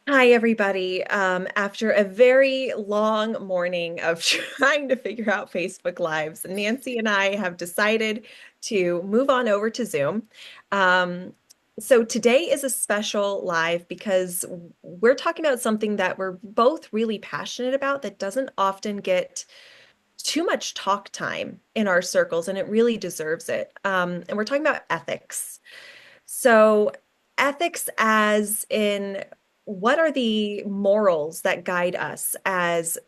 Hi, everybody. After a very long morning of trying to figure out Facebook Lives, Nancy and I have decided to move on over to Zoom. Um, so today is a special live because we're talking about something that we're both really passionate about that doesn't often get too much talk time in our circles, and it really deserves it. And we're talking about ethics. So, ethics as in what are the morals that guide us as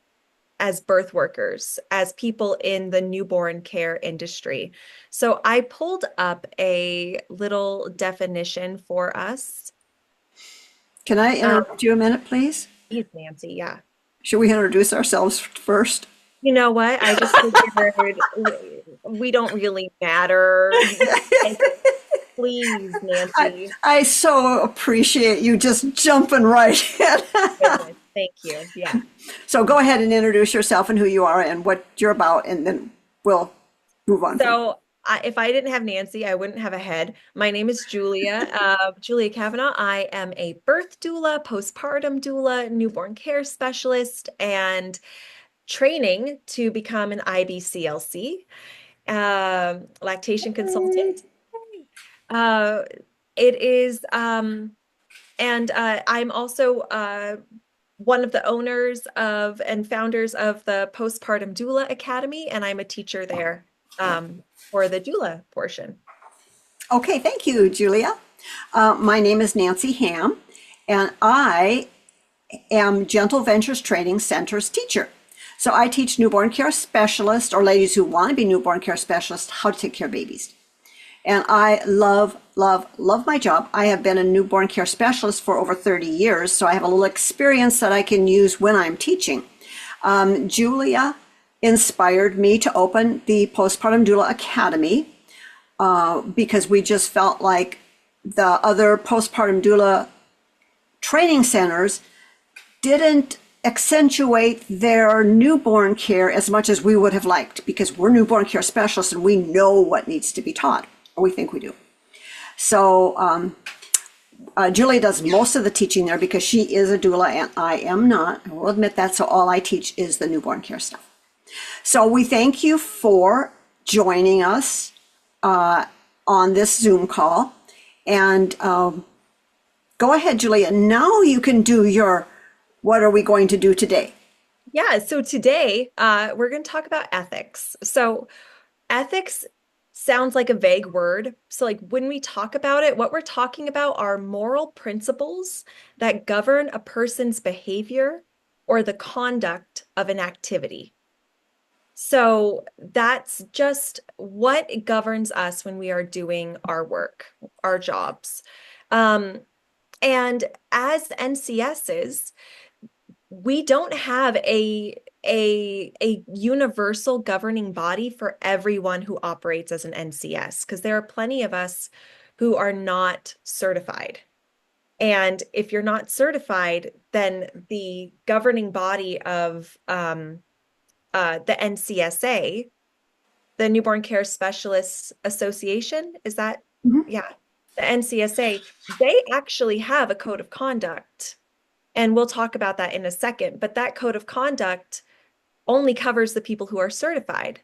birth workers, as people in the newborn care industry. So, I pulled up a little definition for us. Can I Um, interrupt you a minute, please? Please, Nancy, yeah. Should we introduce ourselves first? You know what? I just figured we don't really matter. Please, I, Nancy. I so appreciate you just jumping right in. Goodness, thank you. Yeah. So go ahead and introduce yourself and who you are and what you're about, and then we'll move on from So if I didn't have Nancy, I wouldn't have a head. My name is Julia, Julia Kavanaugh. I am a birth doula, postpartum doula, newborn care specialist, and training to become an IBCLC, lactation there. consultant. Uh, it is, and I'm also one of the owners of and founders of the Postpartum Doula Academy, and I'm a teacher there for the doula portion. Okay, thank you, Julia. My name is Nancy Ham, and I am Gentle Ventures Training Center's teacher. So I teach newborn care specialists or ladies who want to be newborn care specialists how to take care of babies. And I love, love, love my job. I have been a newborn care specialist for over 30 years, so I have a little experience that I can use when I'm teaching. Julia inspired me to open the Postpartum Doula Academy because we just felt like the other postpartum doula training centers didn't accentuate their newborn care as much as we would have liked because we're newborn care specialists and we know what needs to be taught, or we think we do. So Julie does most of the teaching there because she is a doula and I am not. I will admit that. So all I teach is the newborn care stuff. So we thank you for joining us on this Zoom call. And go ahead, Julia. Now you can do your what are we going to do today? Yeah, so today we're going to talk about ethics. So, ethics sounds like a vague word. So, like when we talk about it, what we're talking about are moral principles that govern a person's behavior or the conduct of an activity. So, that's just what governs us when we are doing our work, our jobs. Um, and as NCSs, we don't have a universal governing body for everyone who operates as an NCS because there are plenty of us who are not certified. And if you're not certified, then the governing body of the NCSA, the Newborn Care Specialists Association, is that? Mhm. Yeah, the NCSA, they actually have a code of conduct. And we'll talk about that in a second. But that code of conduct only covers the people who are certified.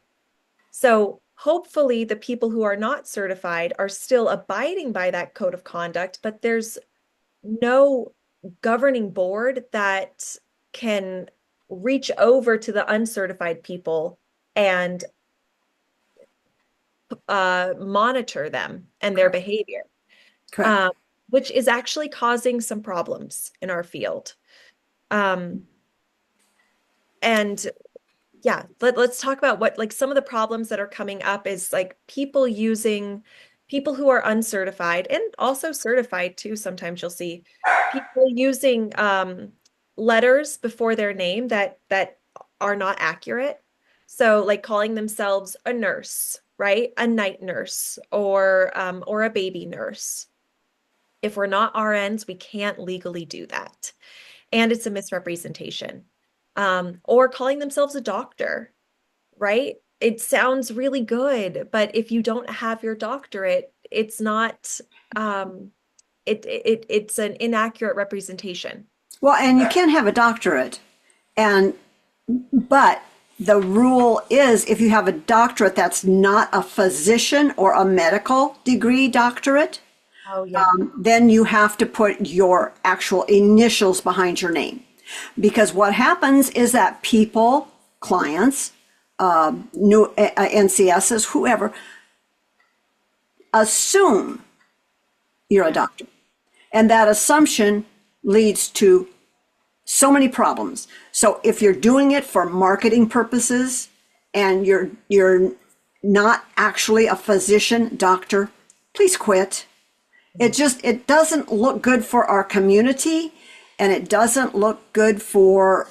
So hopefully, the people who are not certified are still abiding by that code of conduct, but there's no governing board that can reach over to the uncertified people and monitor them and their Correct. behavior, Correct. um, which is actually causing some problems in our field. Um, and yeah, let's talk about what like some of the problems that are coming up is like people who are uncertified and also certified too. Sometimes you'll see people using letters before their name that are not accurate. So like calling themselves a nurse, right? A night nurse or a baby nurse. If we're not RNs, we can't legally do that. And it's a misrepresentation. Or calling themselves a doctor, right? It sounds really good, but if you don't have your doctorate, it's not it's an inaccurate representation. Well, and you can have a doctorate, and but the rule is if you have a doctorate that's not a physician or a medical degree doctorate, Oh, yeah. then you have to put your actual initials behind your name. Because what happens is that people, clients, new NCSs, whoever, assume you're a Yeah. doctor. And that assumption leads to so many problems. So if you're doing it for marketing purposes and you're not actually a physician, doctor, please quit. It doesn't look good for our community, and it doesn't look good for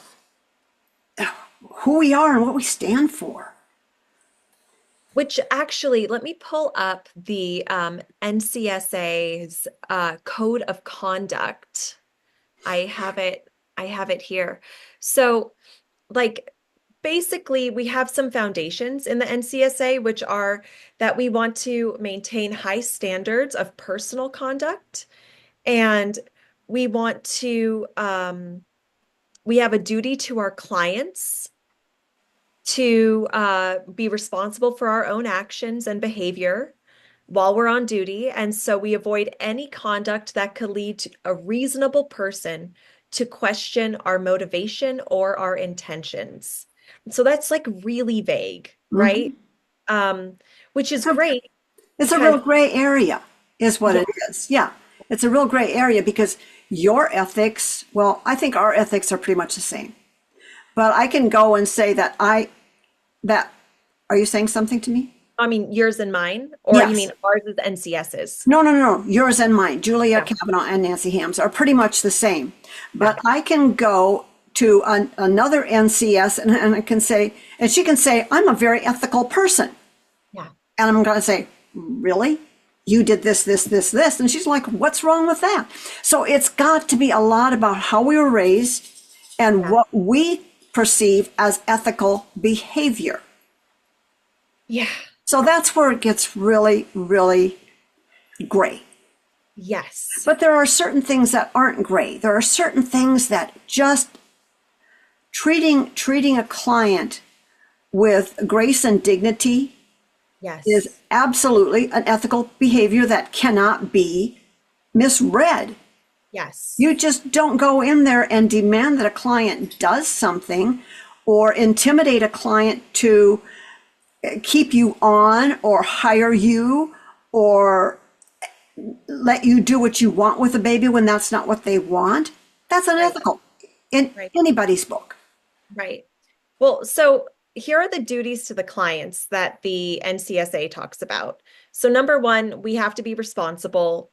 who we are and what we stand for. Which actually, let me pull up the NCSA's Code of Conduct. I have it, I have it here. So, like, basically, we have some foundations in the NCSA, which are that we want to maintain high standards of personal conduct, and we want to, we have a duty to our clients to be responsible for our own actions and behavior while we're on duty. And so we avoid any conduct that could lead to a reasonable person to question our motivation or our intentions. So that's like really vague, right? Mhm. Um, which is It's a, great it's a because, real gray area, is what yeah, it is. Yeah, it's a real gray area because your ethics, well, I think our ethics are pretty much the same. But I can go and say that, are you saying something to me? I mean, yours and mine, or you Yes. mean ours is NCS's? No, no, no, no. Yours and mine, Julia Yeah, Kavanaugh and Nancy Hams, are pretty much the same. yeah, But I can go to another NCS and I can say, and she can say, I'm a very ethical person. yeah, And I'm going to say, really? You did this, this, this, this. And she's like, what's wrong with that? So it's got to be a lot about how we were raised and yeah, what we perceive as ethical behavior. yeah, So that's where it gets really, really gray. yes, But there are certain things that aren't gray. There are certain things that just treating a client with grace and dignity is yes, absolutely an ethical behavior that cannot be misread. yes. You just don't go in there and demand that a client does something or intimidate a client to keep you on or hire you or let you do what you want with a baby when that's not what they want. That's Right, unethical in right, anybody's book. right. Well, so here are the duties to the clients that the NCSA talks about. So number one, we have to be responsible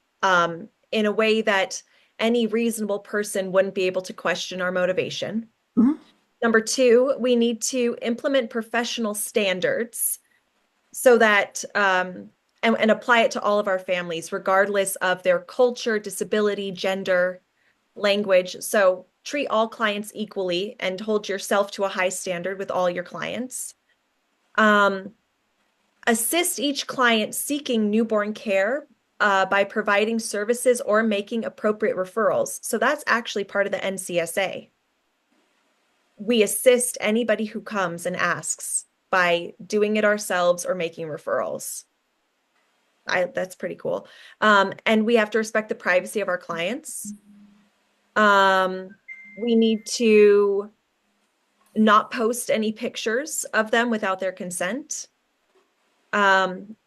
in a way that any reasonable person wouldn't be able to question our motivation. Mhm. Number two, we need to implement professional standards so that and apply it to all of our families, regardless of their culture, disability, gender, language. So treat all clients equally and hold yourself to a high standard with all your clients. Um, assist each client seeking newborn care by providing services or making appropriate referrals. So that's actually part of the NCSA. We assist anybody who comes and asks by doing it ourselves or making referrals. That's pretty cool. And we have to respect the privacy of our clients. We need to not post any pictures of them without their consent.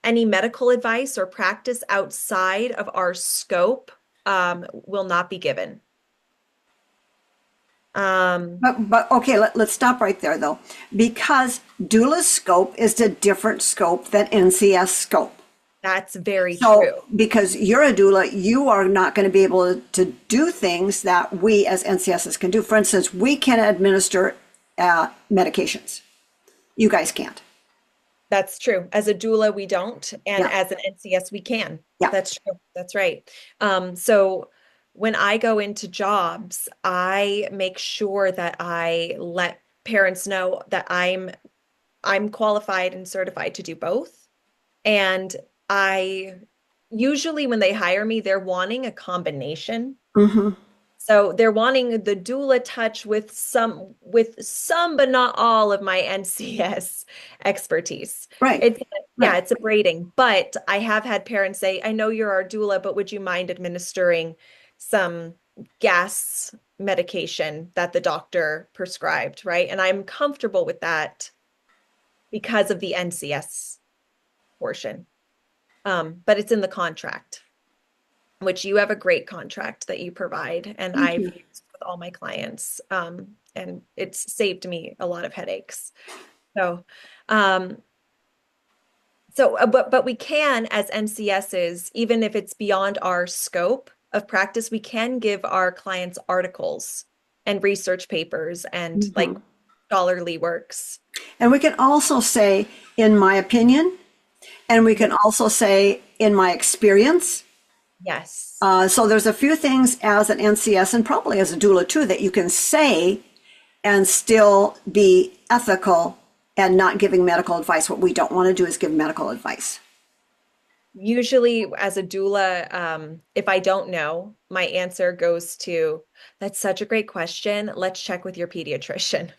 Any medical advice or practice outside of our scope will not be given. Um, But okay, let's stop right there though, because doula's scope is a different scope than NCS scope. that's very So, true. because you're a doula, you are not going to be able to do things that we as NCSs can do. For instance, we can administer medications. You guys can't. That's true. As a doula, we don't, and Yeah, as an NCS, we can. yeah. That's true. That's right. So when I go into jobs, I make sure that I let parents know that I'm qualified and certified to do both. And I usually when they hire me, they're wanting a combination. Hmm. So they're wanting the doula touch with some, but not all of my NCS expertise. Right, It's yeah, right. it's a braiding, but I have had parents say, I know you're our doula, but would you mind administering some gas medication that the doctor prescribed, right? And I'm comfortable with that because of the NCS portion. But it's in the contract, which you have a great contract that you provide, and Thank I've you. used with all my clients. And it's saved me a lot of headaches. So, um, but we can, as NCSs, even if it's beyond our scope of practice, we can give our clients articles and research papers and like Mhm. scholarly works. And we can also say, in my opinion, and we Yeah. can also say, in my experience. Yes. So there's a few things as an NCS and probably as a doula too that you can say and still be ethical and not giving medical advice. What we don't want to do is give medical advice. Usually, as a doula, if I don't know, my answer goes to, that's such a great question. Let's check with your pediatrician.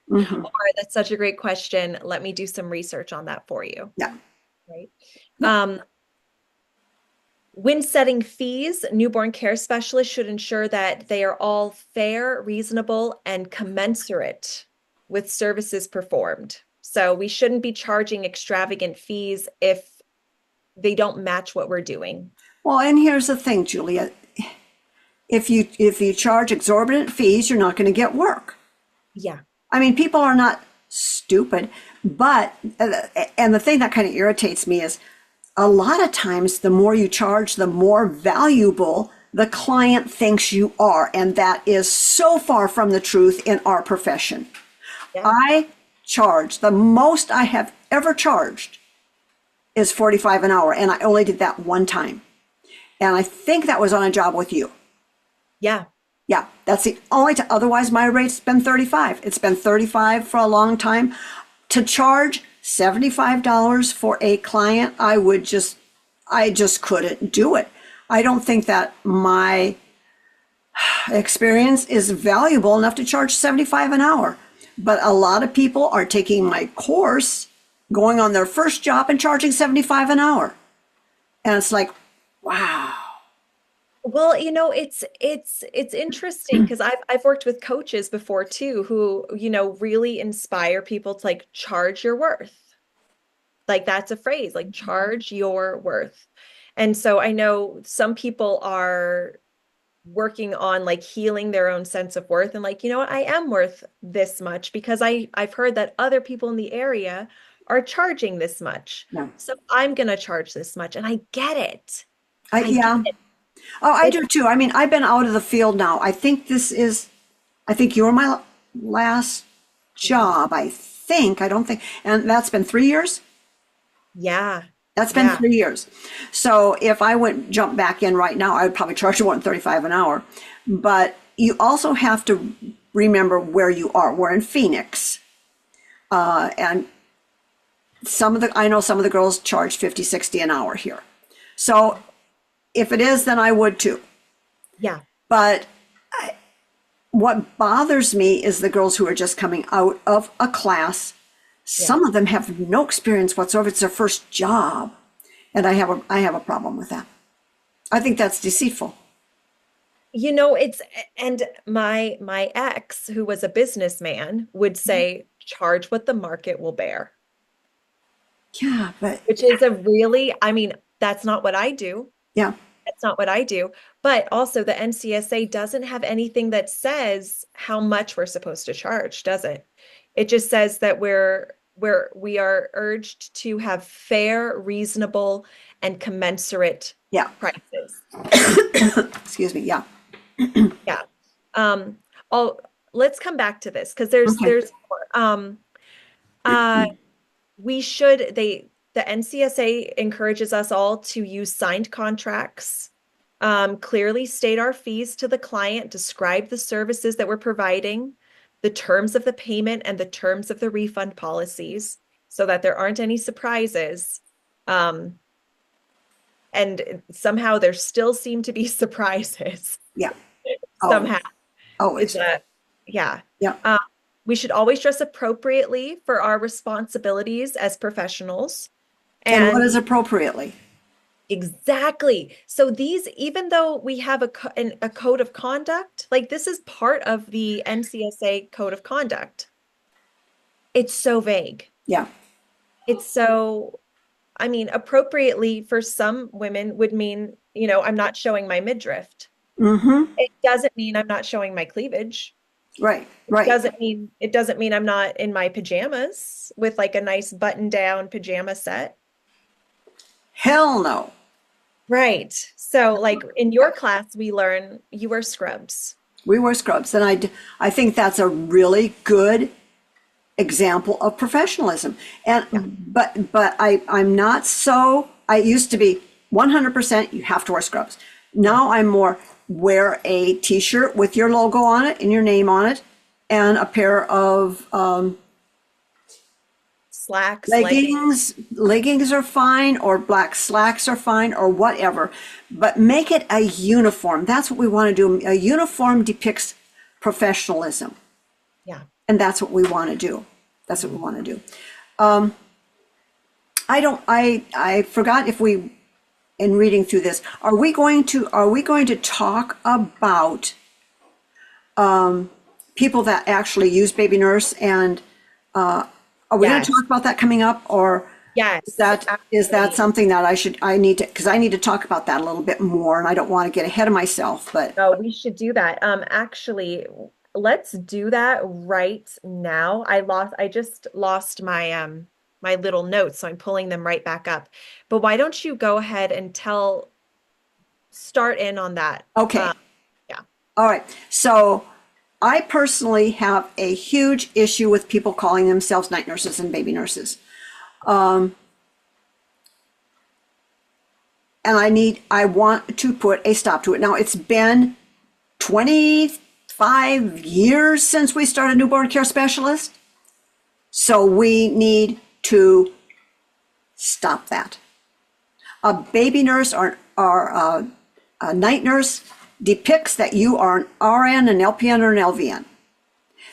Hmm. Or that's such a great question. Let me do some research on that for you. Yeah. Right. Yeah. Um, when setting fees, newborn care specialists should ensure that they are all fair, reasonable, and commensurate with services performed. So we shouldn't be charging extravagant fees if they don't match what we're doing. Well, and here's the thing, Julia. If you charge exorbitant fees, you're not going to get work. Yeah. I mean, people are not stupid, but and the thing that kind of irritates me is a lot of times the more you charge, the more valuable the client thinks you are, and that is so far from the truth in our profession. Yeah. I charge the most I have ever charged is 45 an hour, and I only did that one time. And I think that was on a job with you. Yeah. Yeah, that's the only time. Otherwise, my rate's been 35. It's been 35 for a long time. To charge $75 for a client, I just couldn't do it. I don't think that my experience is valuable enough to charge 75 an hour. But a lot of people are taking my course, going on their first job and charging 75 an hour. And it's like, wow. Well, it's interesting because I've worked with coaches before too who, really inspire people to like charge your worth. Like that's a phrase, like charge your worth. And so I know some people are working on like healing their own sense of worth and like, you know what, I am worth this much because I've heard that other people in the area are charging this much. Yeah. So I'm gonna charge this much. And I get it. I get Yeah. it. Oh, I It's do too. I mean, I've been out of the field now. I think you're my last job. I think. I don't think. And that's been 3 years. yeah. That's been Yeah. 3 years. So if I went jump back in right now, I would probably charge you 135 an hour. But you also have to remember where you are. We're in Phoenix. And I know some of the girls charge 50, 60 an hour here. So if it is, then I would too. Yeah. But what bothers me is the girls who are just coming out of a class. Yeah. Some of them have no experience whatsoever. It's their first job. And I have a problem with that. I think that's deceitful. And my ex, who was a businessman, would say, charge what the market will bear, Yeah, but which is a really, I mean, that's not what I do. yeah, That's not what I do. But also the NCSA doesn't have anything that says how much we're supposed to charge, does it? It just says that we are urged to have fair, reasonable, and commensurate yeah. prices. Excuse me. Yeah. Yeah. Um, I'll let's come back to this because Okay. there's uh we should the NCSA encourages us all to use signed contracts, clearly state our fees to the client, describe the services that we're providing, the terms of the payment and the terms of the refund policies so that there aren't any surprises. Um, and somehow there still seem to be surprises. Yeah. somehow. Always, It's always. a, yeah. Yeah. Uh, we should always dress appropriately for our responsibilities as professionals. And what And is appropriately? exactly. So these, even though we have a code of conduct, like this is part of the NCSA code of conduct, it's so vague. Yeah. It's so, I mean, appropriately for some women would mean, I'm not showing my midriff. Mm-hmm. It doesn't mean I'm not showing my cleavage. Right, right. It doesn't mean I'm not in my pajamas with like a nice button down pajama set. Hell no. Right. So like in your class, we learn you wear scrubs. We wear scrubs. And I think that's a really good example of professionalism. And Yeah. I'm not so, I used to be 100% you have to wear scrubs. Now I'm more wear a t-shirt with your logo on it and your name on it and a pair of Slacks, leggings. leggings are fine, or black slacks are fine, or whatever, but make it a uniform. That's what we want to do. A uniform depicts professionalism, Yeah. and that's what we want to do. That's what we want to do. I forgot if we, in reading through this, are we going to talk about people that actually use Baby Nurse, and are we going to Yes. talk about that coming up, or is Yes, that absolutely. something that I need to, because I need to talk about that a little bit more, and I don't want to get ahead of myself, but Oh, we should do that. Actually, let's do that right now. I just lost my little notes, so I'm pulling them right back up. But why don't you go ahead and start in on that? okay. Yeah. All right. So I personally have a huge issue with people calling themselves night nurses and baby nurses. And I want to put a stop to it. Now, it's been 25 years since we started newborn care specialist. So we need to stop that. A baby nurse or a night nurse depicts that you are an RN, an LPN, or an LVN.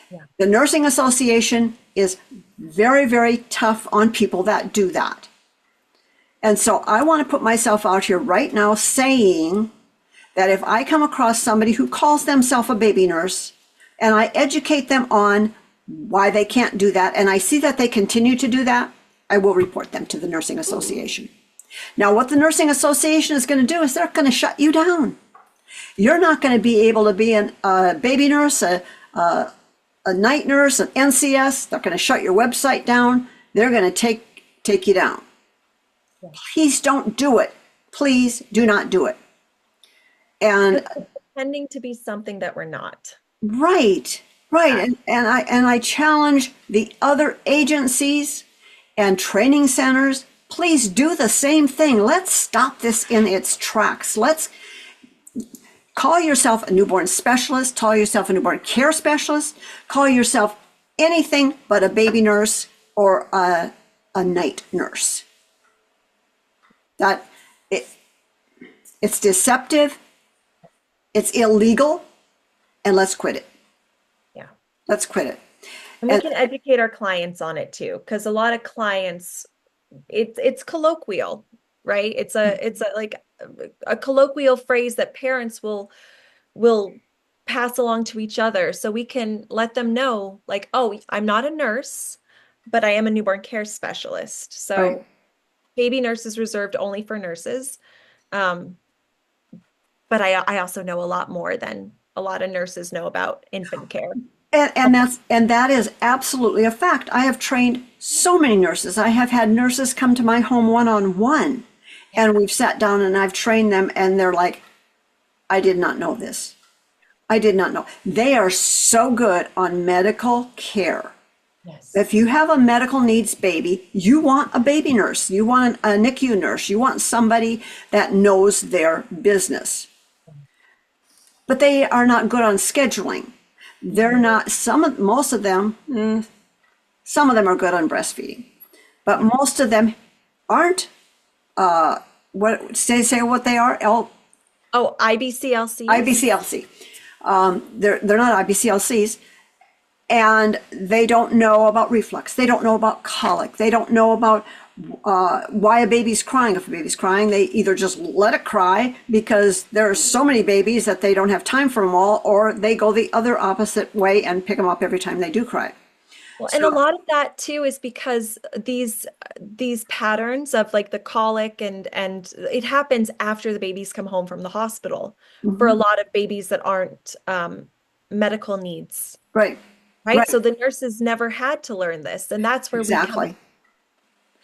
Yeah. The Nursing Association is very, very tough on people that do that. And so I want to put myself out here right now saying that if I come across somebody who calls themselves a baby nurse and I educate them on why they can't do that, and I see that they continue to do that, I will report them to the Nursing Association. Now, what the Nursing Association is going to do is they're going to shut you down. You're not going to be able to be a baby nurse, a night nurse, an NCS. They're going to shut your website down. They're going to take you down. Yeah. Please don't do it. Please do not do it. And Pretending to be something that we're not. right, right. Yeah. And I challenge the other agencies and training centers, please do the same thing. Let's stop this in its tracks. Let's call yourself a newborn specialist, call yourself a newborn care specialist, call yourself anything but a baby nurse or a night nurse. That it's deceptive, it's illegal, and let's quit it. Yeah. Let's quit it. And we And can educate our clients on it too, because a lot of clients, it's colloquial, right? It's a like a colloquial phrase that parents will pass along to each other. So we can let them know, like, oh, I'm not a nurse, but I am a newborn care specialist. right. So baby nurse is reserved only for nurses. Um, but I also know a lot more than a lot of nurses know about infant care. And that is absolutely a fact. I have trained so many nurses. I have had nurses come to my home one-on-one, and we've sat down and I've trained them, and they're like, I did not know this. I did not know. They are so good on medical care. Yes. If you have a medical needs baby, you want a baby nurse. You want a NICU nurse. You want somebody that knows their business. But they are not good on scheduling. They're not, most of them, some of them are good on breastfeeding, but most of them aren't, say what they are, Oh, IBCLCs? IBCLC. They're not IBCLCs, and they don't know about reflux. They don't know about colic. They don't know about why a baby's crying. If a baby's crying, they either just let it cry because there are so many babies that they don't have time for them all, or they go the other opposite way and pick them up every time they do cry. Well, and a So, lot of that too is because these patterns of like the colic and it happens after the babies come home from the hospital for a mhm, lot of babies that aren't medical needs, right, right? right, So the nurses never had to learn this, and that's where we come. exactly.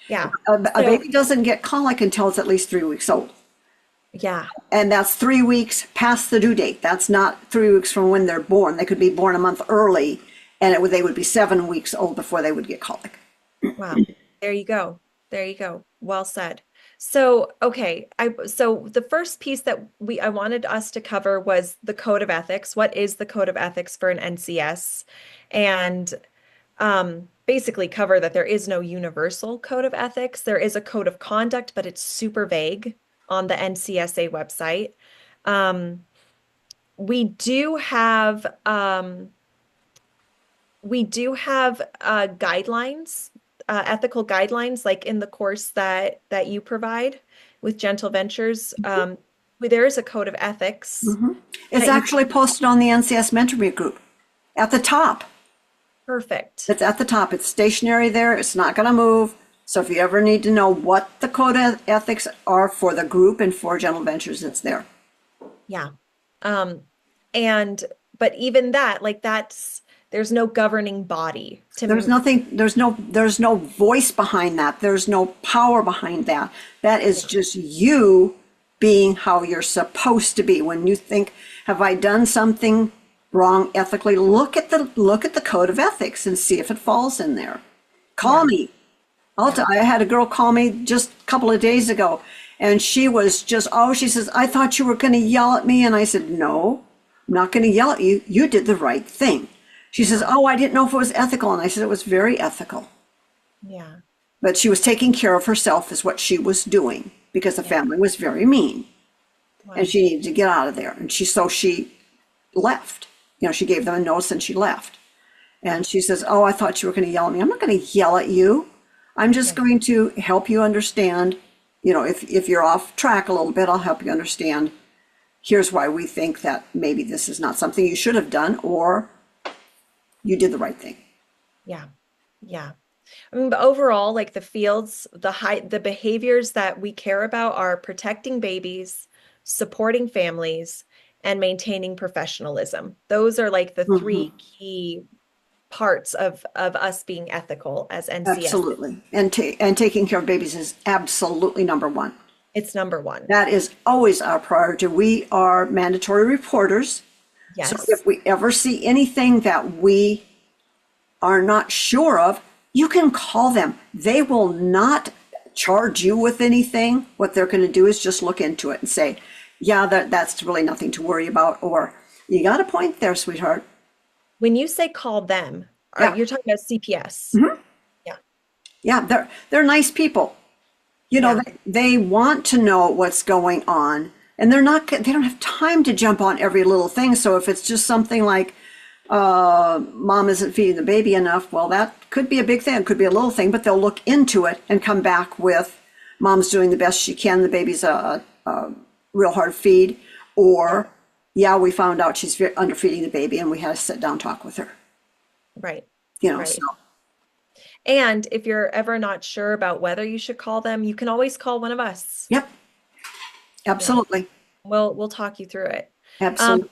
Yeah. A So baby doesn't get colic until it's at least 3 weeks old. yeah, And that's 3 weeks past the due date. That's not 3 weeks from when they're born. They could be born a month early, and they would be 7 weeks old before they would get colic. wow. There you go. There you go. Well said. So, okay, so the first piece that I wanted us to cover was the code of ethics. What is the code of ethics for an NCS? And basically cover that there is no universal code of ethics. There is a code of conduct, but it's super vague on the NCSA website. Um, we do have guidelines, ethical guidelines, like in the course that you provide with Gentle Ventures. There is a code of ethics It's that you actually posted on the NCS Mentorship group at the top. perfect. It's at the top. It's stationary there. It's not going to move. So if you ever need to know what the code of ethics are for the group and for Gentle Ventures, it's there. Yeah. Um, and but even that, like there's no governing body There's to, nothing, there's no voice behind that. There's no power behind that. That is just you being how you're supposed to be. When you think, have I done something wrong ethically? Look at the code of ethics and see if it falls in there. Call yeah, me. yeah, I had a girl call me just a couple of days ago, and she was just, oh, she says, I thought you were going to yell at me. And I said, no, I'm not going to yell at you. You did the right thing. She says, yeah, oh, I didn't know if it was ethical. And I said, it was very ethical. yeah, But she was taking care of herself, is what she was doing, because the yeah. family was very mean and Wow. she needed to get out of there. And she left. She gave them a notice and she left. Yeah, And she says, oh, I thought you were going to yell at me. I'm not going to yell at you. I'm just yeah, going to help you understand. If you're off track a little bit, I'll help you understand. Here's why we think that maybe this is not something you should have done, or you did the right thing. yeah, yeah. I mean, but overall, like the behaviors that we care about are protecting babies, supporting families, and maintaining professionalism. Those are like the Hmm. three key parts of us being ethical as NCS. Absolutely. And taking care of babies is absolutely number one. It's number one. That is always our priority. We are mandatory reporters. So Yes. if we ever see anything that we are not sure of, you can call them. They will not charge you with anything. What they're going to do is just look into it and say, yeah, that's really nothing to worry about. Or, you got a point there, sweetheart. When you say call them, Yeah. you're talking about CPS. Mhm. Yeah. Yeah, they're nice people. Yeah. They want to know what's going on, and they don't have time to jump on every little thing. So if it's just something like mom isn't feeding the baby enough, well, that could be a big thing. It could be a little thing, but they'll look into it and come back with mom's doing the best she can. The baby's a real hard feed, Yeah. or yeah, we found out she's underfeeding the baby, and we had to sit down and talk with her. Right. So Right. And if you're ever not sure about whether you should call them, you can always call one of us. yep, Yeah. absolutely, We'll talk you through it. Um, absolutely.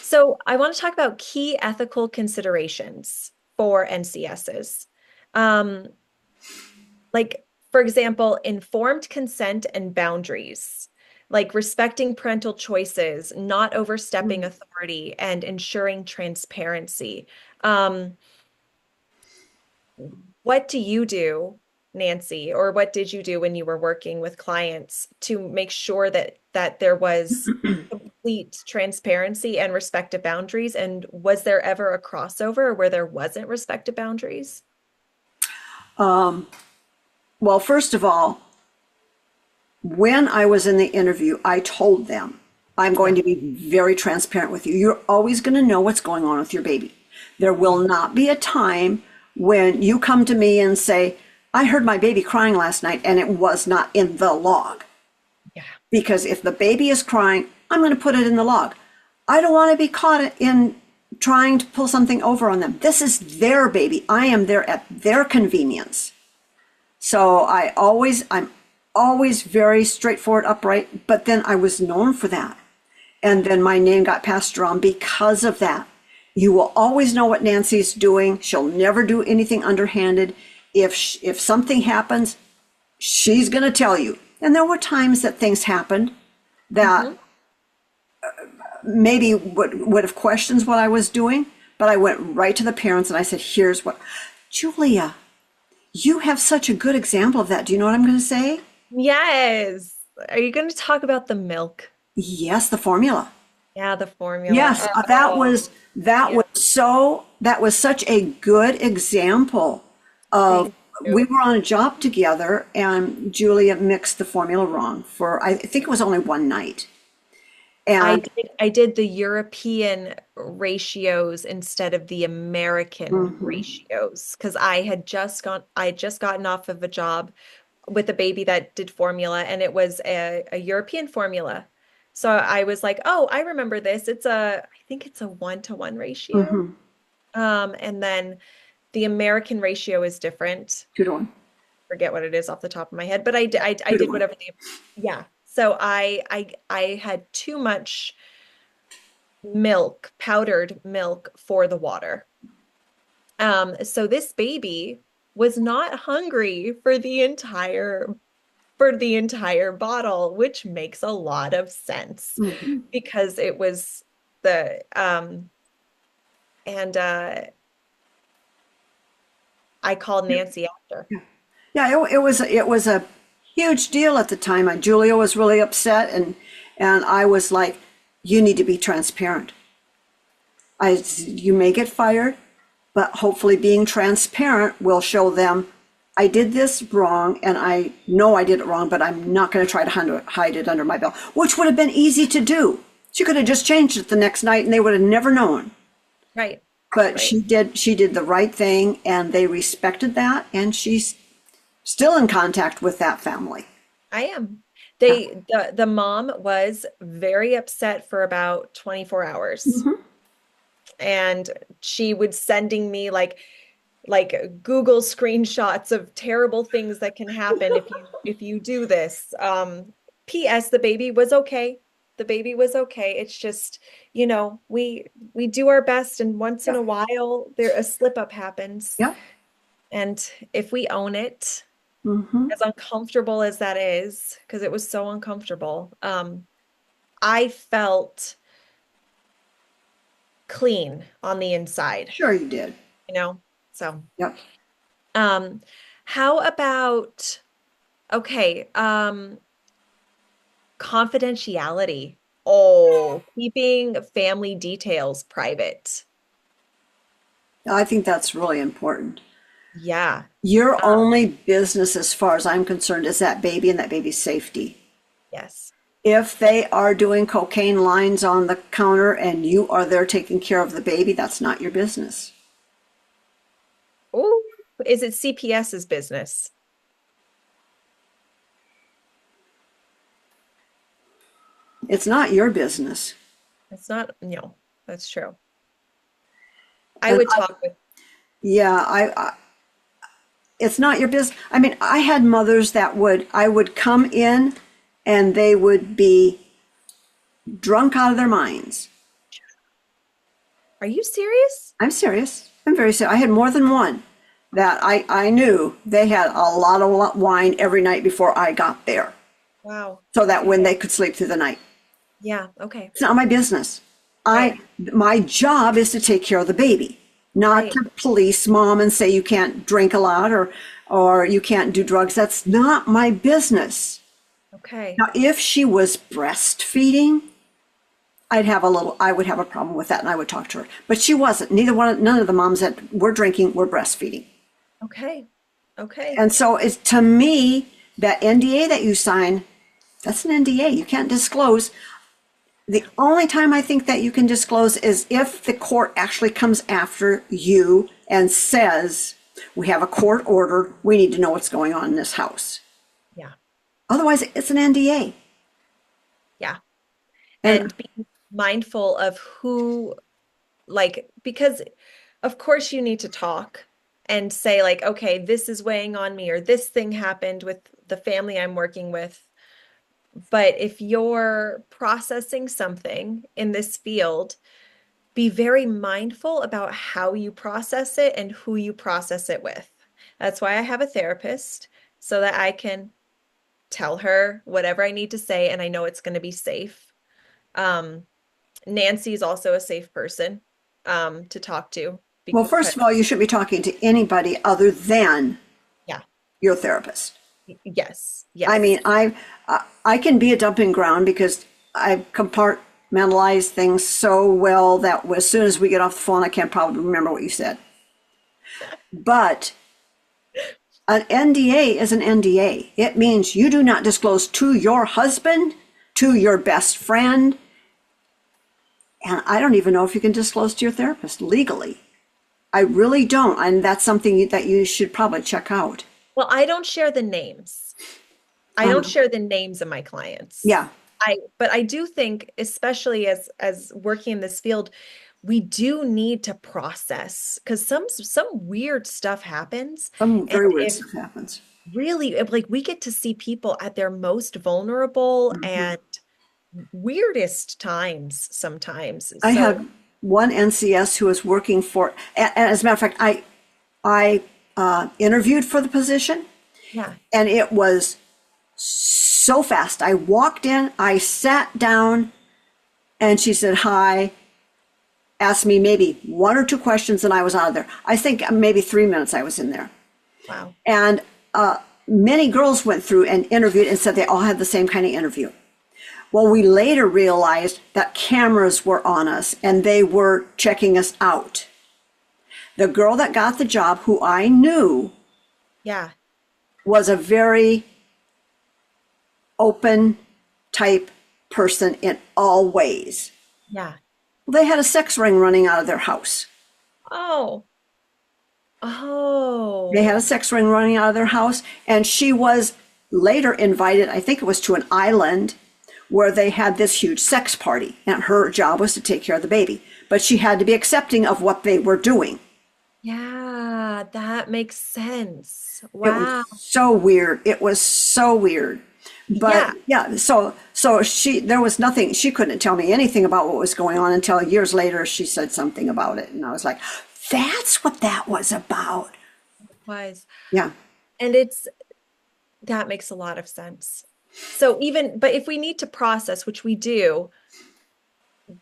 so I want to talk about key ethical considerations for NCSs. Um, like, for example, informed consent and boundaries, like respecting parental choices, not overstepping authority, and ensuring transparency. Um, what do you do, Nancy, or what did you do when you were working with clients to make sure that there was complete transparency and respect of boundaries? And was there ever a crossover where there wasn't respect of boundaries? Well, first of all, when I was in the interview, I told them I'm going to be very transparent with you. You're always going to know what's going on with your baby. There will not be a time when you come to me and say, I heard my baby crying last night and it was not in the log. Yeah. Because if the baby is crying, I'm going to put it in the log. I don't want to be caught in trying to pull something over on them. This is their baby. I am there at their convenience. So I'm always very straightforward, upright, but then I was known for that. And then my name got passed around because of that. You will always know what Nancy's doing. She'll never do anything underhanded. If something happens, she's going to tell you. And there were times that things happened that maybe would have questioned what I was doing, but I went right to the parents and I said, here's what, Julia, you have such a good example of that. Do you know what I'm going to say? Yes. Are you going to talk about the milk? Yes, the formula. Yeah, the formula. Yes, Oh, yeah. that was such a good example of, Thank we you. were on a job together and Julia mixed the formula wrong for, I think it was only one night. And I did the European ratios instead of the American mhm, ratios because I had just gotten off of a job with a baby that did formula and it was a European formula. So I was like, oh, I remember this. I think it's a 1-to-1 ratio. mhm, And then the American ratio is different. 2 to 1, Forget what it is off the top of my head, but I 2 to did 1. whatever yeah. So I had too much milk, powdered milk for the water. So this baby was not hungry for the entire bottle, which makes a lot of sense Mhm. because it was the and I called Nancy after. Yeah, it was a huge deal at the time. Julia was really upset, and I was like, "You need to be transparent. You may get fired, but hopefully being transparent will show them I did this wrong, and I know I did it wrong, but I'm not going to try to hide it under my belt," which would have been easy to do. She could have just changed it the next night, and they would have never known. Right. But Right. she did the right thing, and they respected that, and she's still in contact with that family. I am. Yeah. The mom was very upset for about 24 hours. Mhm. And she would sending me like Google screenshots of terrible things that can happen if you do this. P.S. The baby was okay. The baby was okay. It's just, we do our best and once in Yeah. a while there a slip up happens. Yeah. And if we own it, Hmm. as uncomfortable as that is, because it was so uncomfortable, I felt clean on the inside, Sure you did. you know? So, Yep. um, how about, okay, confidentiality. Oh, keeping family details private. I think that's really important. Yeah. Your Uh, only business, as far as I'm concerned, is that baby and that baby's safety. yes. If they are doing cocaine lines on the counter and you are there taking care of the baby, that's not your business. Oh, is it CPS's business? It's not your business. It's not, no, that's true. I And would talk with, yeah, it's not your business. I mean, I had mothers that I would come in and they would be drunk out of their minds. are you serious? I'm serious. I'm very serious. I had more than one that I knew they had a lot of wine every night before I got there Wow. so that when Okay. they could sleep through the night. Yeah. Okay. It's not my business. Right. My job is to take care of the baby, not Right. to police mom and say you can't drink a lot or you can't do drugs. That's not my business. Okay. Now, if she was breastfeeding, I would have a problem with that and I would talk to her. But she wasn't. None of the moms that were drinking were breastfeeding. Okay. Okay. And so it's to me, that NDA that you sign, that's an NDA. You can't disclose. The only time I think that you can disclose is if the court actually comes after you and says, we have a court order, we need to know what's going on in this house. Yeah. Otherwise, it's an NDA. Yeah. And And be mindful of who, like, because of course you need to talk and say, like, okay, this is weighing on me, or this thing happened with the family I'm working with. But if you're processing something in this field, be very mindful about how you process it and who you process it with. That's why I have a therapist, so that I can tell her whatever I need to say and I know it's going to be safe. Um, Nancy is also a safe person to talk to well, because first of all, you shouldn't be talking to anybody other than yeah, your therapist. yes, I yes. mean, I can be a dumping ground because I compartmentalize things so well that as soon as we get off the phone, I can't probably remember what you said. But an NDA is an NDA. It means you do not disclose to your husband, to your best friend, and I don't even know if you can disclose to your therapist legally. I really don't, and that's something that you should probably check out. Well, I don't share the names. I don't Um, share the names of my clients. yeah, But I do think, especially as working in this field, we do need to process because some weird stuff happens. some And very weird if stuff happens. really, if, like, we get to see people at their most vulnerable Mhm. and weirdest times sometimes. I So had one NCS who was working for, and as a matter of fact, I interviewed for the position, yeah, and it was so fast. I walked in, I sat down, and she said hi, asked me maybe one or two questions, and I was out of there. I think maybe 3 minutes I was in there. wow. And many girls went through and interviewed and said they all had the same kind of interview. Well, we later realized that cameras were on us and they were checking us out. The girl that got the job, who I knew, Yeah, was a very open type person in all ways. yeah. Well, they had a sex ring running out of their house. Oh, They had oh, a sex ring running out of their house, and she was later invited, I think it was to an island where they had this huge sex party, and her job was to take care of the baby. But she had to be accepting of what they were doing. yeah, that makes sense. It was Wow. so weird. It was so weird. But Yeah. yeah, so she there was nothing, she couldn't tell me anything about what was going on until years later she said something about it. And I was like, that's what that was about. Was. Yeah. And that makes a lot of sense. So even, but if we need to process, which we do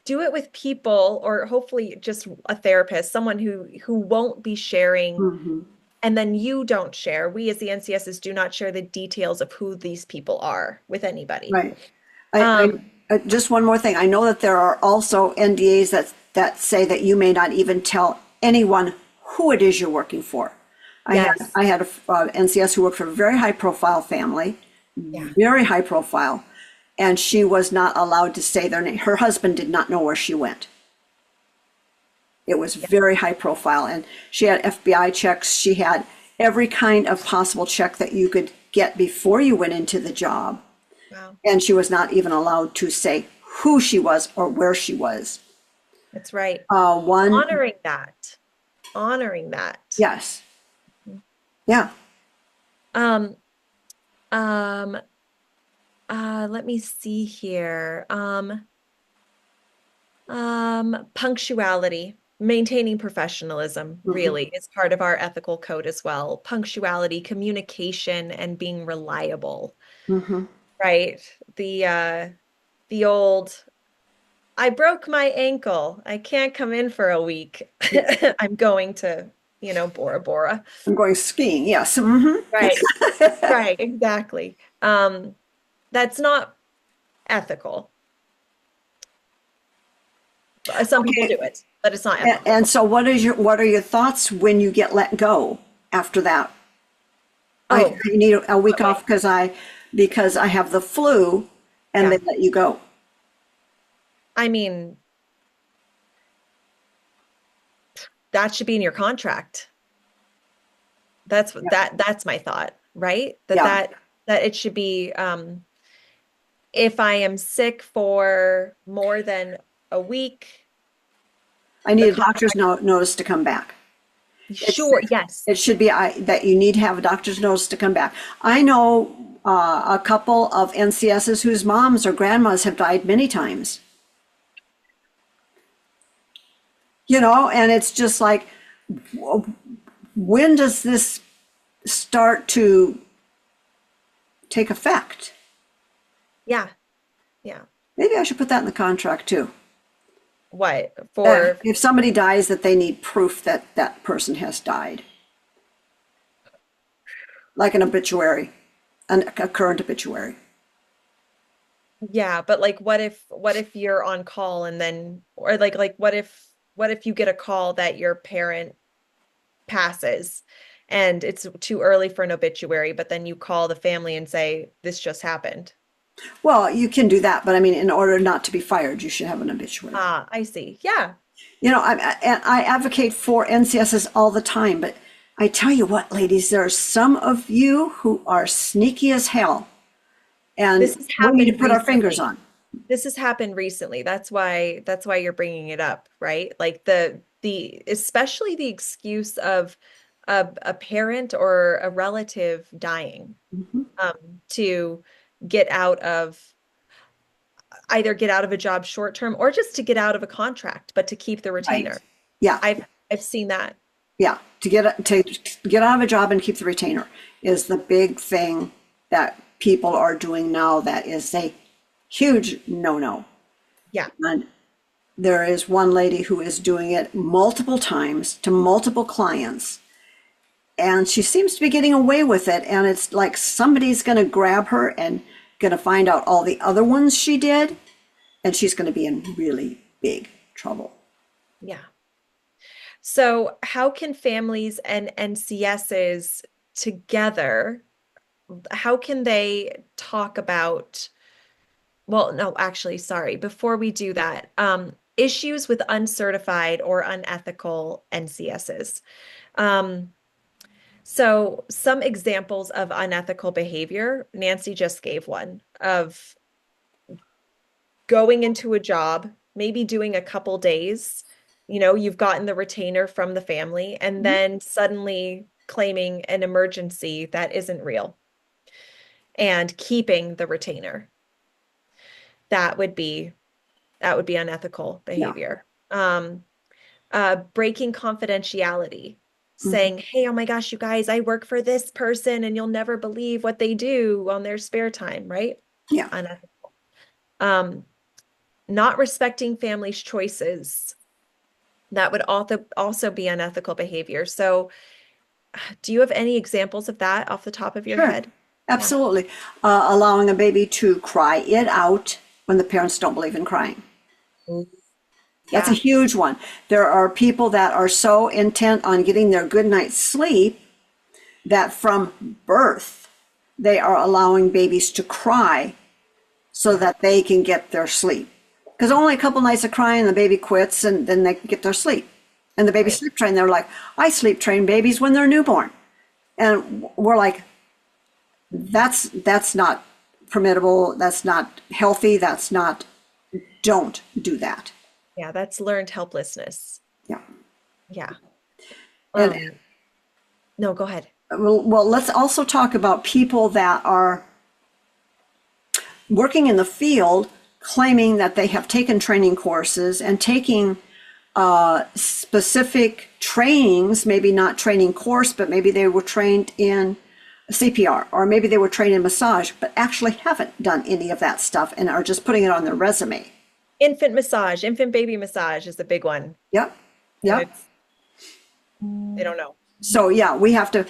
it with people, or hopefully just a therapist, someone who won't be sharing, Hmm. and then you don't share. We as the NCSs do not share the details of who these people are with anybody. Right. I Um, just one more thing. I know that there are also NDAs that say that you may not even tell anyone who it is you're working for. yes. I had a NCS who worked for a very high profile family, Yeah. very high profile, and she was not allowed to say their name. Her husband did not know where she went. It was Yeah. very high profile, and she had FBI checks. She had every kind of possible check that you could get before you went into the job. Wow. And she was not even allowed to say who she was or where she was. That's right. One, Honoring that. Honoring that. yes, yeah. Um, um, let me see here. Punctuality, maintaining professionalism Mhm, really is part of our ethical code as well. Punctuality, communication, and being reliable, mhm. right? The old, I broke my ankle. I can't come in for a week. I'm going to, Bora Bora. I'm going skiing, yes. Hmm. Right. Right, exactly. That's not ethical. Some people do Okay, it, but it's not and ethical. so what are your thoughts when you get let go after that? I Oh, need a week okay. off because I have the flu and they Yeah. let you go. I mean, that should be in your contract. Yeah. That's my thought, right? Yeah. That it should be if I am sick for more than a week, I the need a doctor's contract, notice to come back. It's sure, yes. it should be that you need to have a doctor's notice to come back. I know a couple of NCSs whose moms or grandmas have died many times. And it's just like, when does this start to take effect? Yeah, yeah. Maybe I should put that in the contract too. What for? If somebody dies, that they need proof that that person has died, like an obituary, a current obituary. Yeah, but like what if you're on call and then or like what if you get a call that your parent passes and it's too early for an obituary, but then you call the family and say this just happened. Well, you can do that, but I mean, in order not to be fired, you should have an obituary. Ah, I see. Yeah. And I advocate for NCSs all the time, but I tell you what, ladies, there are some of you who are sneaky as hell, This and has we need to happened put our fingers recently. on. This has happened recently. That's why you're bringing it up, right? Like the especially the excuse of a parent or a relative dying Mhm. to get out of either get out of a job short term or just to get out of a contract, but to keep the Right. retainer. Yeah. I've seen that. Yeah. To get out of a job and keep the retainer is the big thing that people are doing now. That is a huge no-no. Yeah. And there is one lady who is doing it multiple times to multiple clients, and she seems to be getting away with it. And it's like somebody's going to grab her and going to find out all the other ones she did, and she's going to be in really big trouble. Yeah. So how can families and NCSs together, how can they talk about, well, no, actually, sorry, before we do that, issues with uncertified or unethical NCSs. Um, so some examples of unethical behavior, Nancy just gave one of going into a job, maybe doing a couple days, you've gotten the retainer from the family, and then suddenly claiming an emergency that isn't real and keeping the retainer. That would be that would be unethical Yeah. behavior. Breaking confidentiality, Mhm. saying, "Hey, oh my gosh, you guys, I work for this person and you'll never believe what they do on their spare time," right? Yeah. Unethical. Um, Not respecting families' choices. That would also be unethical behavior. So, do you have any examples of that off the top of your Sure. head? Yeah. Absolutely. Allowing a baby to cry it out when the parents don't believe in crying. Mm. That's a Yeah. huge one. There are people that are so intent on getting their good night's sleep that from birth, they are allowing babies to cry so Yeah. that they can get their sleep. Because only a couple nights of crying, the baby quits, and then they get their sleep. And the baby Right. sleep trained. They're like, I sleep train babies when they're newborn. And we're like, that's not permittable. That's not healthy. That's not, don't do that. Yeah, that's learned helplessness. Yeah. Yeah. And Um, no, go ahead. well, let's also talk about people that are working in the field claiming that they have taken training courses and taking specific trainings, maybe not training course, but maybe they were trained in CPR, or maybe they were trained in massage, but actually haven't done any of that stuff and are just putting it on their resume. Infant baby massage is the big one. Yep. And Yep. it's they don't know. So yeah, we have to.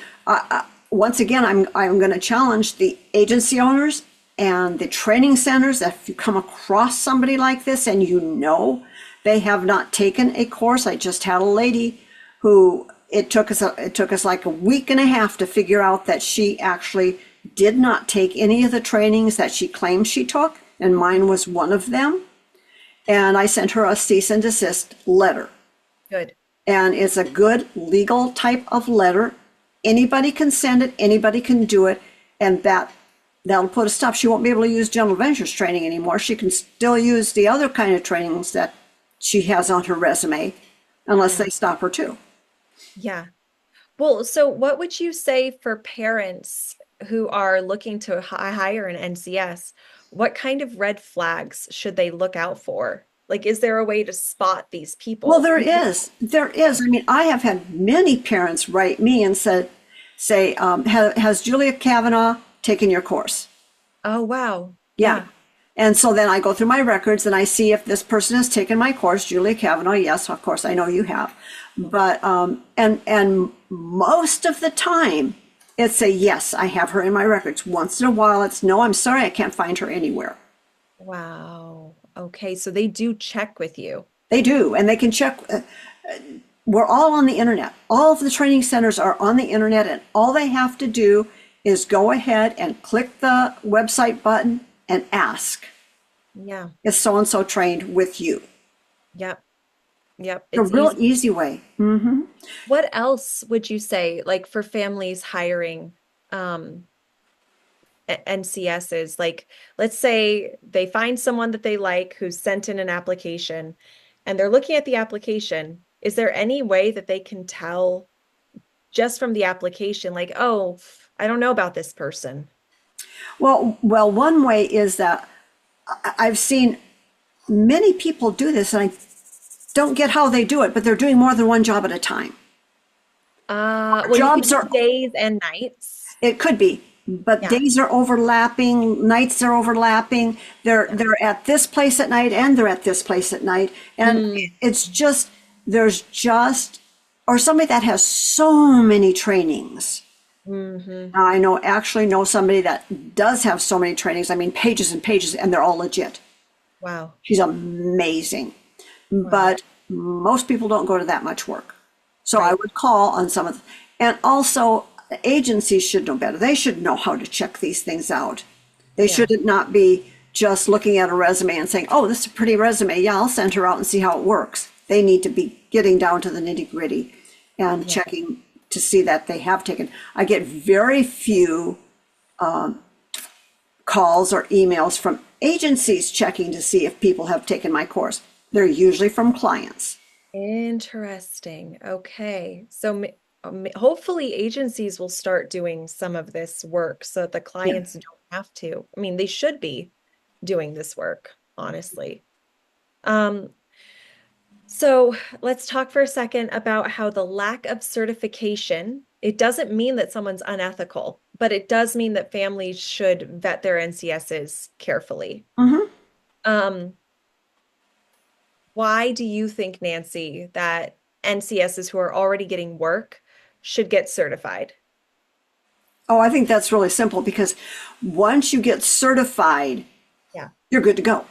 Once again, I'm going to challenge the agency owners and the training centers that if you come across somebody like this and they have not taken a course. I just had a lady who it took us like a week and a half to figure out that she actually did not take any of the trainings that she claimed she took, and mine was one of them. and I sent her a cease and desist letter. Good. And it's a good legal type of letter. Anybody can send it, anybody can do it, and that'll put a stop. She won't be able to use Gentle Ventures training anymore. She can still use the other kind of trainings that she has on her resume, unless they stop her too. Yeah. Well, so what would you say for parents who are looking to hire an NCS? What kind of red flags should they look out for? Like, is there a way to spot these Well, people? there is. There is. I mean, I have had many parents write me and say, has Julia Kavanaugh taken your course? Oh, wow. Yeah. Yeah. And so then I go through my records and I see if this person has taken my course. Julia Kavanaugh, yes, of course, I know you have. But and most of the time it's a yes, I have her in my records. Once in a while it's no, I'm sorry, I can't find her anywhere. Wow. Okay. So they do check with you. They do, and they can check. We're all on the internet. All of the training centers are on the internet, and all they have to do is go ahead and click the website button and ask, Yeah. is so and so trained with you? Yep. Yep. A It's real easy. easy way. Hmm. What else would you say, like for families hiring um NCSs? Like, let's say they find someone that they like who's sent in an application and they're looking at the application. Is there any way that they can tell just from the application, like, oh, I don't know about this person? Well, one way is that I've seen many people do this, and I don't get how they do it, but they're doing more than one job at a time. Well, you could Jobs do are, days and nights. it could be, but Yeah. days are overlapping, nights are overlapping. They're at this place at night and they're at this place at night. And Mm, it's just, there's just, or somebody that has so many trainings. hmm. I actually know somebody that does have so many trainings. I mean, pages and pages, and they're all legit. Wow. She's amazing. Wow. But most people don't go to that much work. So I Right. would call on some of, and also agencies should know better. They should know how to check these things out. They Yeah. should not be just looking at a resume and saying, oh, this is a pretty resume. Yeah, I'll send her out and see how it works. They need to be getting down to the nitty gritty and Yeah. checking to see that they have taken. I get very few calls or emails from agencies checking to see if people have taken my course. They're usually from clients. Interesting. Okay. So hopefully agencies will start doing some of this work so that the Yeah. clients don't have to. I mean, they should be doing this work, honestly. Um, so let's talk for a second about how the lack of certification, it doesn't mean that someone's unethical, but it does mean that families should vet their NCSs carefully. Hmm. Um, Why do you think, Nancy, that NCSs who are already getting work should get certified? Oh, I think that's really simple because once you get certified, Yeah. you're good to go.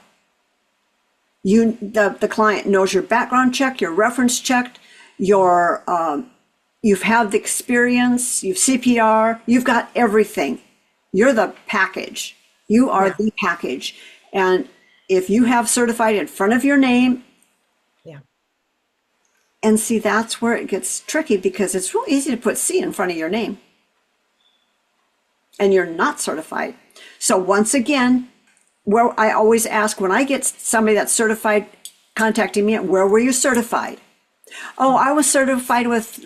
The client knows your background check, your reference checked, your you've had the experience, you've CPR, you've got everything. You're the package. You are Yeah. the package. And if you have certified in front of your name, Yeah. and see, that's where it gets tricky because it's real easy to put C in front of your name and you're not certified. So once again, where I always ask when I get somebody that's certified contacting me, where were you certified? Oh, I was certified with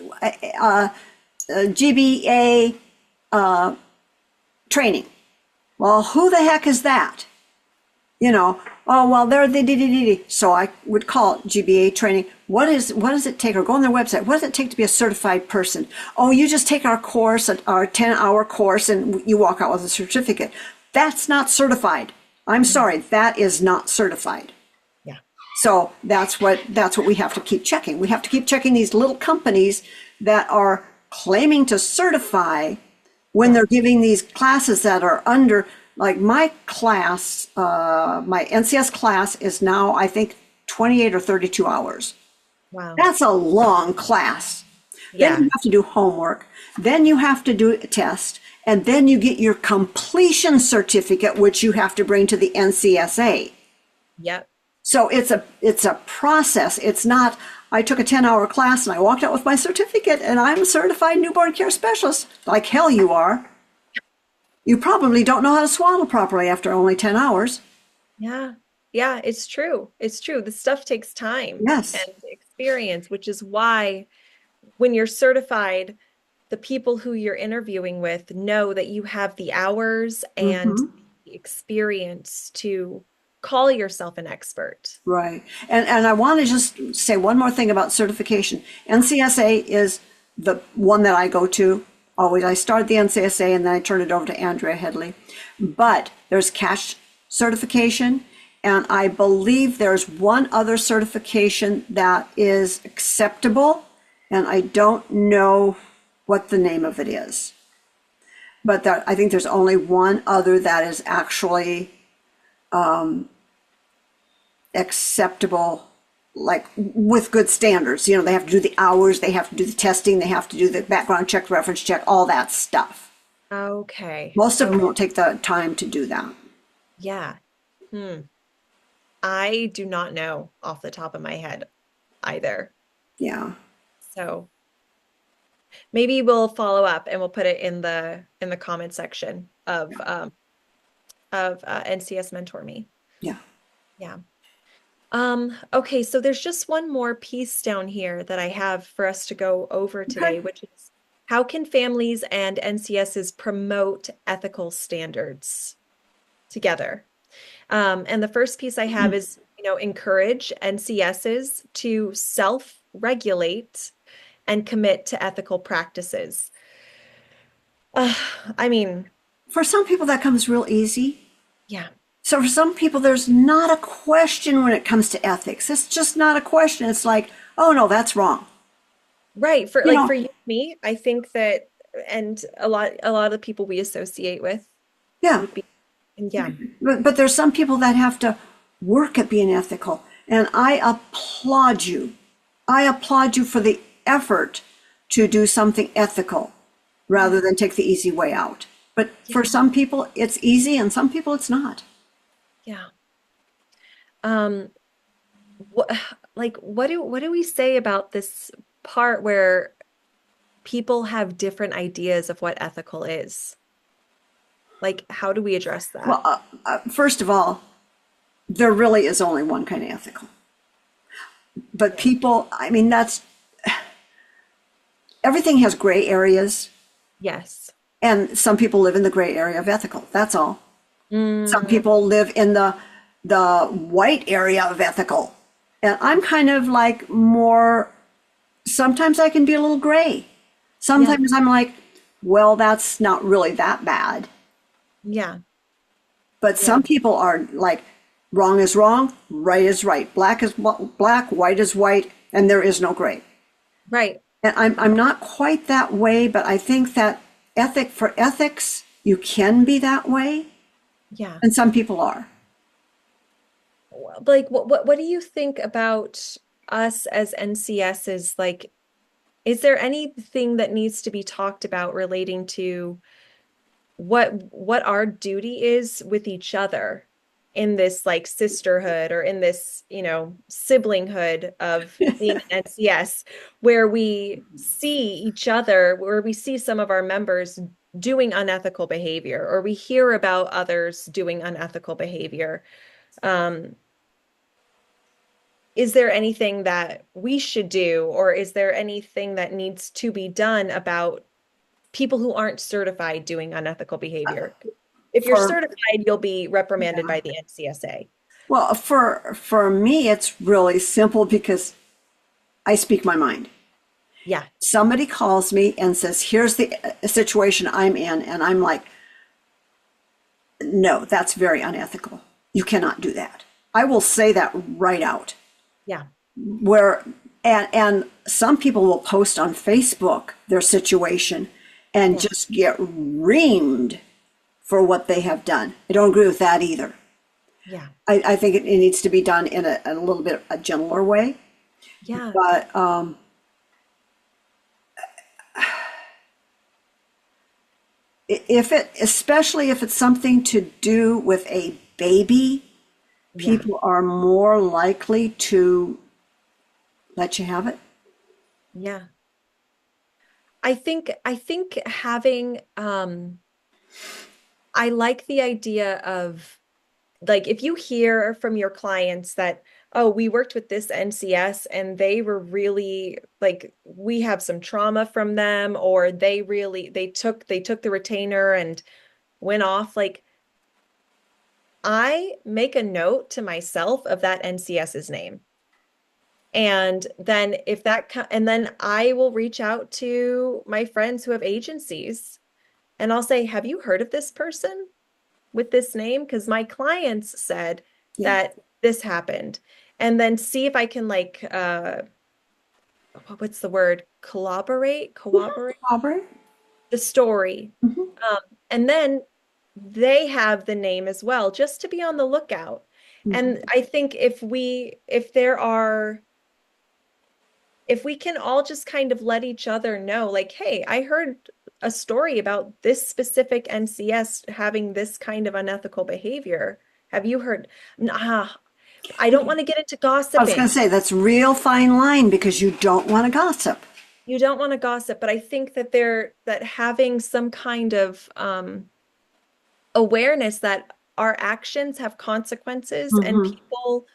GBA training. Well, who the heck is that? Oh, well, they're the. So I would call GBA training. What does it take? Or go on their website. What does it take to be a certified person? Oh, you just take our course, our 10-hour course, and you walk out with a certificate. That's not certified. I'm sorry, that is not certified. Yeah. So that's what we have to keep checking. We have to keep checking these little companies that are claiming to certify when they're giving these classes that are under, like my class, my NCS class is now, I think, 28 or 32 hours. Wow. That's a long class. Yeah. Then you have to do homework. Then you have to do a test. And then you get your completion certificate, which you have to bring to the NCSA. Yep. So it's a process. It's not, I took a 10-hour class and I walked out with my certificate and I'm a certified newborn care specialist. Like hell you are. You probably don't know how to swaddle properly after only 10 hours. Yeah. Yeah, it's true. It's true. This stuff takes time Yes. and experience, which is why when you're certified, the people who you're interviewing with know that you have the hours and Hmm. the experience to call yourself an expert. Right. And I want to just say one more thing about certification. NCSA is the one that I go to always. I started the NCSA and then I turned it over to Andrea Headley. But there's cash certification, and I believe there's one other certification that is acceptable, and I don't know what the name of it is. But I think there's only one other that is actually acceptable, like with good standards. You know, they have to do the hours, they have to do the testing, they have to do the background check, reference check, all that stuff. Okay. Most of them Okay. won't take the time to do that. Yeah. Hmm. I do not know off the top of my head either. Yeah. So maybe we'll follow up and we'll put it in the comment section of NCS Mentor Me. Yeah. Yeah. Okay, so there's just one more piece down here that I have for us to go over Okay. today, which is how can families and NCSs promote ethical standards together? And the first piece I have is, encourage NCSs to self-regulate and commit to ethical practices. Uh, I mean, For some people, that comes real easy. yeah, So for some people, there's not a question when it comes to ethics. It's just not a question. It's like, oh no, that's wrong. right. For You like for know, you and me, I think that, and a lot of the people we associate with yeah. would be, and yeah, But there's some people that have to work at being ethical. And I applaud you. I applaud you for the effort to do something ethical rather yeah, than take the easy way out. But for yeah, some people, it's easy and some people it's not. yeah. Um, what like what do we say about this part where people have different ideas of what ethical is? Like, how do we address that? Well, first of all, there really is only one kind of ethical. But Yeah. people, I mean, that's everything has gray areas, Yes. and some people live in the gray area of ethical. That's all. Some Mm, people live in the white area of ethical. And I'm kind of like more, sometimes I can be a little gray. yeah. Sometimes I'm like, well, that's not really that bad. Yeah. But Yeah. some people are like, wrong is wrong, right is right, black is black, white is white, and there is no gray. Right. And I'm not quite that way, but I think that for ethics, you can be that way, Yeah. and some people are. Like what do you think about us as NCSs? Like, is there anything that needs to be talked about relating to what our duty is with each other in this like sisterhood or in this, siblinghood of being an NCS, where we see each other, where we see some of our members doing unethical behavior, or we hear about others doing unethical behavior. Um, is there anything that we should do, or is there anything that needs to be done about people who aren't certified doing unethical behavior? If you're For certified, you'll be reprimanded Yeah. by the NCSA. Well, for me, it's really simple because I speak my mind. Yeah, Somebody calls me and says, "Here's the situation I'm in," and I'm like, "No, that's very unethical. You cannot do that." I will say that right out. yeah, Where and some people will post on Facebook their situation and yeah, just get reamed for what they have done. I don't agree with that either. yeah, I think it needs to be done in a little bit a gentler way. yeah, But if it, especially if it's something to do with a baby, Yeah. people are more likely to let you have it. Yeah. I think having I like the idea of like if you hear from your clients that, oh, we worked with this NCS and they were really like we have some trauma from them, or they took the retainer and went off, like I make a note to myself of that NCS's name. And then and then I will reach out to my friends who have agencies and I'll say, have you heard of this person with this name? Because my clients said Yeah. that this happened. And then see if I can like what's the word? Corroborate Aubrey? the story. Mhm. Um, and then they have the name as well, just to be on the lookout. Mhm. And I think if we can all just kind of let each other know, like, hey, I heard a story about this specific NCS having this kind of unethical behavior. Have you heard? Nah, I don't want to get into I was going gossiping. to say that's real fine line because you don't want to gossip. You don't want to gossip, but I think that having some kind of awareness that our actions have consequences and Hmm. people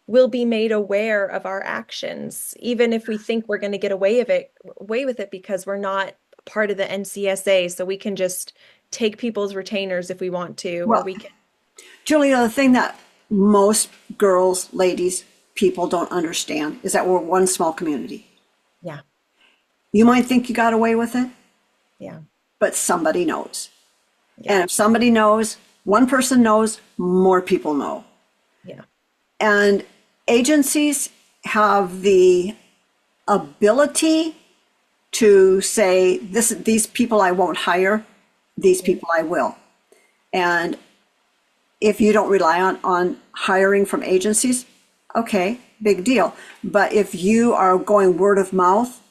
will be made aware of our actions, even if we think we're going to get away with it because we're not part of the NCSA. So we can just take people's retainers if we want to, or Well, we can, Julia, the thing that most girls, ladies, people don't understand is that we're one small community. yeah, You might think you got away with it, yeah, but somebody knows. yeah, And if somebody knows, one person knows, more people know. yeah, And agencies have the ability to say, these people I won't hire, these yeah, people I will. And if you don't rely on hiring from agencies, okay, big deal. But if you are going word of mouth,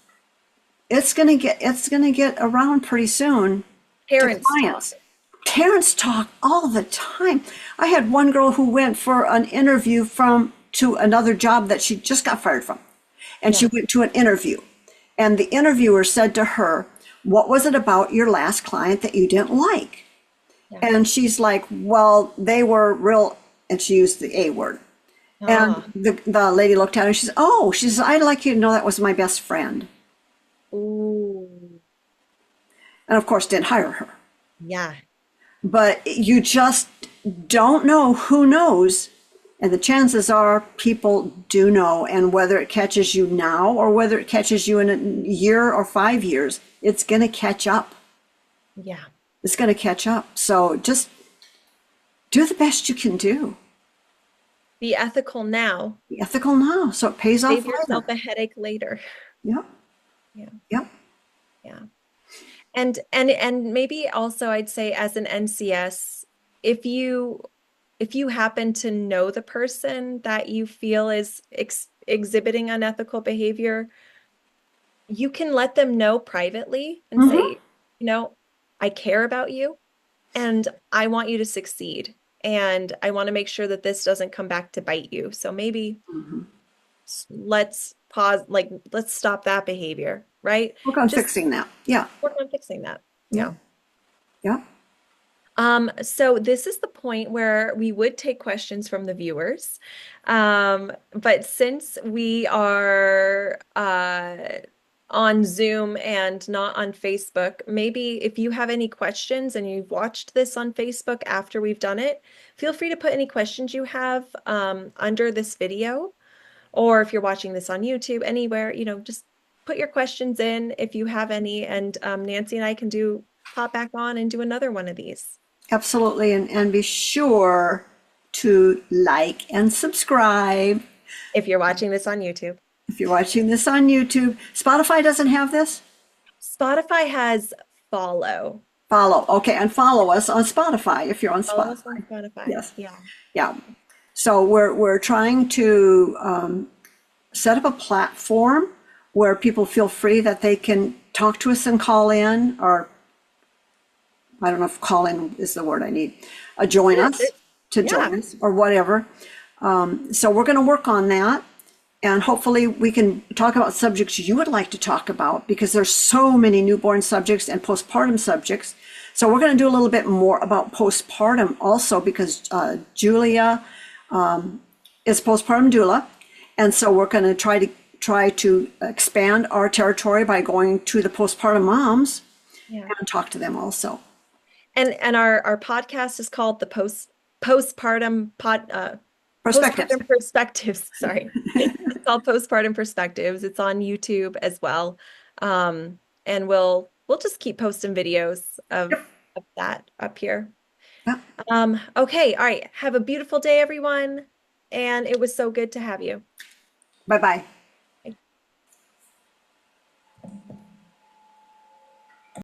it's gonna get around pretty soon to parents talk. clients. Parents talk all the time. I had one girl who went for an interview to another job that she just got fired from. And she Yeah, went to an interview. And the interviewer said to her, "What was it about your last client that you didn't like?" yeah. And she's like, "Well, they were real," and she used the A word. And Ah, the lady looked at her and she said, "Oh," she says, "I'd like you to know that was my best friend." ooh, And of course, didn't hire her. yeah, But you just don't know who knows. And the chances are people do know. And whether it catches you now or whether it catches you in a year or 5 years, it's going to catch up. yeah. It's going to catch up. So just do the best you can do. Be ethical now. Be ethical now so it pays off Save yourself later. a headache later. Yep. Yeah, Yep. yeah. And maybe also I'd say as an NCS, if you if you happen to know the person that you feel is exhibiting unethical behavior, you can let them know privately and Hmm. say, you know, I care about you and I want you to succeed. And I want to make sure that this doesn't come back to bite you. So maybe let's pause, like, let's stop that behavior, right? Work on Just fixing that. Yeah. work on fixing that. Yeah. Yeah. Yeah. So this is the point where we would take questions from the viewers. But since we are on Zoom and not on Facebook, maybe if you have any questions and you've watched this on Facebook after we've done it, feel free to put any questions you have under this video. Or if you're watching this on YouTube, anywhere, just put your questions in if you have any, and Nancy and I can pop back on and do another one of these. Absolutely. And be sure to like and subscribe. If you're watching this on YouTube. If you're watching this on YouTube, Spotify doesn't have this. Spotify has follow. Follow. Okay. And follow us on Spotify if you're on Follow us on Spotify. Spotify. Yes. Yeah. Yeah. So we're trying to set up a platform where people feel free that they can talk to us and call in, or I don't know if call in is the word I need, join Yeah. us, to Yeah. join us or whatever. So we're going to work on that. And hopefully we can talk about subjects you would like to talk about because there's so many newborn subjects and postpartum subjects. So we're going to do a little bit more about postpartum also because Julia is postpartum doula. And so we're going to try to expand our territory by going to the postpartum moms Yeah. and talk to them also. And our podcast is called the Perspectives. postpartum perspectives. Sorry. It's called Postpartum Perspectives. It's on YouTube as well. And we'll just keep posting videos of that up here. Yeah. Okay, all right. Have a beautiful day, everyone. And it was so good to have you. Bye bye.